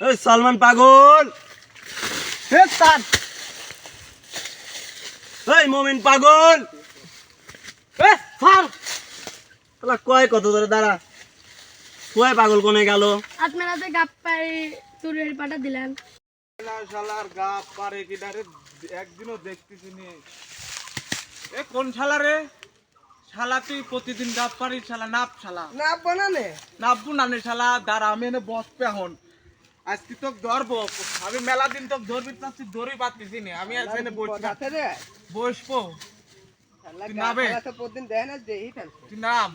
এই সালমান পাগল, এই মমিন পাগল, কয় কত ধরে দাঁড়া, কয় পাগল কোনে গেল? আপনারা যে গাপ পাই চুরের পাটা দিলেন, শালার গাপ পারে কি ডারে একদিনও দেখতেছি নি। এ কোন শালা রে? শালা তুই প্রতিদিন গাপ পারিস শালা, নাপ শালা। নাপ বানানে নাপবো নানে শালা, দাঁড়া আমি এনে বসবে এখন। আজকে তোকে ধরবো, আমি মেলা দিন তোকে ধরবি, তুই ধরি পাচ্ছিস নি। আমি আজকে এনে বসবো, তুই নাবে। প্রতিদিন দেয় না দেই ফেলছে তুই নাম,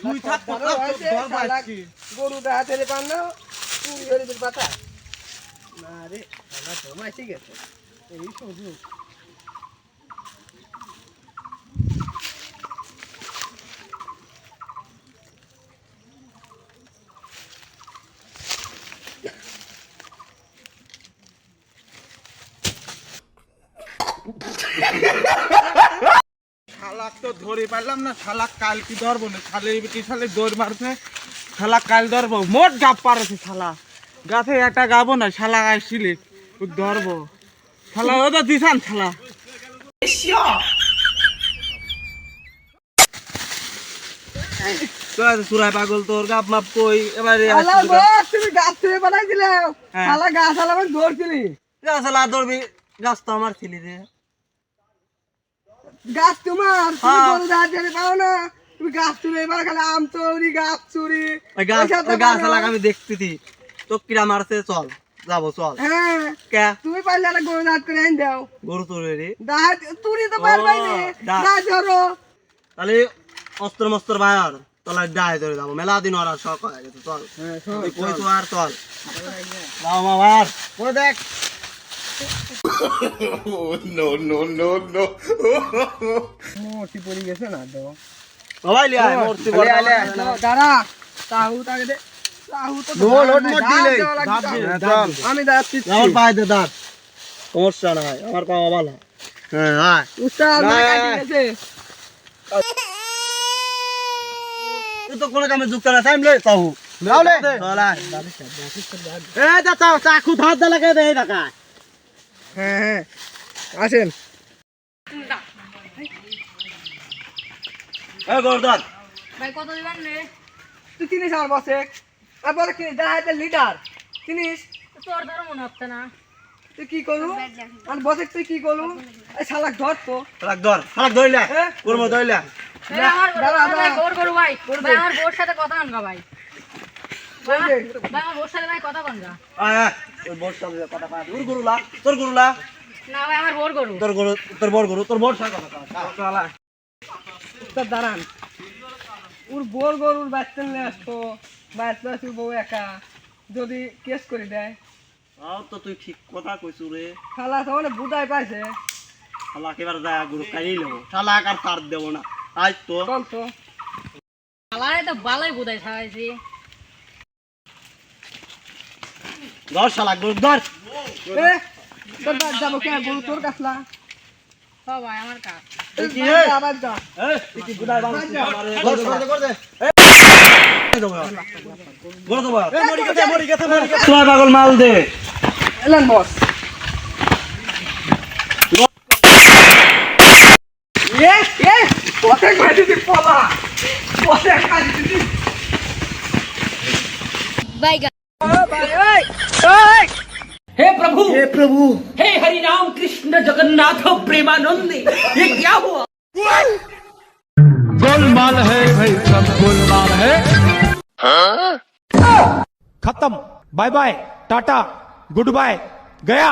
তুই থাক ধরবো আজকে। গরু দেখা তেলে পান না চুরি করে দিল পাতা না রে, শালা জমা ঠিক আছে এই সুযোগ। শালাক তো ধরে পারলাম না, শালাক কাল কি ধরবো না, শালে বেটি শালে দৌড় মারছে, শালাক কাল ধরবো। মোট গাপ পারেছে শালা, গাছে একটা গাবো না, শালা আসছিলি ধরবো। শালা ও তো দিশান শালা। সুরাই পাগল তোর গাপ মাপ কই এবারে? তুমি গাছ থেকে বানাই দিলে শালা গাছ শালা আমি ধরছিলি, গাছ ধরবি, গাছ তো আমার ছিলি রে। গাছ তোমার, তুমি গরু দেখা তেলে পাও না, তুমি গাছ চুরি এবার খালি আম চুরি গাছ চুরি। ওই গাছ আমি দেখতেছি তো কিরা মারছে, চল যাবো চল। হ্যাঁ কে তুমি পারলে একটা গরু দাঁত করে আইন দাও, গরু চুরি রে? তুই তো পারবাই না, গাছ ধরো। তাহলে অস্ত্র মস্ত্র বাইর তলায় ডায় ধরে যাবো, মেলা দিন ওরা শখ হয়ে গেছে, চল কই তো আর চল যাও মামার ও দেখ মোটি পড়ে গেছে না তো সবাই লিয়া মূর্তি বড় দাঁড়া, তাহু তাকে দে, তাহু তো আমি যাচ্ছি। আমার পায়ে দে দাঁত, সমস্যা নাই, আমার পাওয়া ভালো। হ্যাঁ হ্যাঁ উস্তাদ কাটি গেছে, তুই তো কোনো কামে যুক্ত না, টাইম লে তাহু লাউলে চল আয়। এ দাদা চাকু ধার দে লাগে দেই টাকা। হ্যাঁ হ্যাঁ আসেন। এই গর্দান ভাই কত দিবেন রে? তুই চিনিস আমার বসে, আর বলে কি দেখা লিডার চিনিস, তোর ধরো মনে হচ্ছে না। তুই কি করু আর বসে, তুই কি করু? এই শালাক ধর তো, রাখ ধর, রাখ ধইলা করব ধইলা। এই আমার ভাই গোর গরু ভাই, ভাই আমার বোর সাথে কথা কন গা ভাই। ভাই আমার বোর সাথে ভাই কথা কন গা। আয় আয় ওই বড় সাথে কথা কয়, তোর গরুলা, তোর গরুলা, না ভাই আমার বোর গরু। তোর গরু, তোর বড় গরু, তোর বড় সাথে কথা কয় চল আয়। উস্তাদ দাঁড়ান, ওর বোর গরুর বাচ্চা নিয়ে আসতো, বাচ্চা আসুর বউ একা যদি কেস করে দেয়, আও তো তুই ঠিক কথা কইছু রে। শালা তো মানে বুদায় পাইছে, শালা একেবারে যায় গরু কাইই লব, শালা আর তার দেব না। আজ তো চল তো আলারে তো বালাই বুদাই ছাড়াইছি। ধর শালা গরু ধর। এ তোর বাদ যাবো কে, গরু তোর কাছলা ও ভাই আমার কাজ। এই কি রে? আবার যা এই তুই কি গুদায় বানাইছিস আমারে? কর দে গরু তো বল, মরি গেছে তুই পাগল মাল দে। এলেন বস। এ পথে খাই দিবি পলা, পথে খাই দিবি। বাইগা हे प्रभु हे हरि राम कृष्ण जगन्नाथ प्रेमानंद, ये क्या हुआ? गोलमाल है भाई, सब गोलमाल है। खत्म, bye bye, tata, good bye, गया।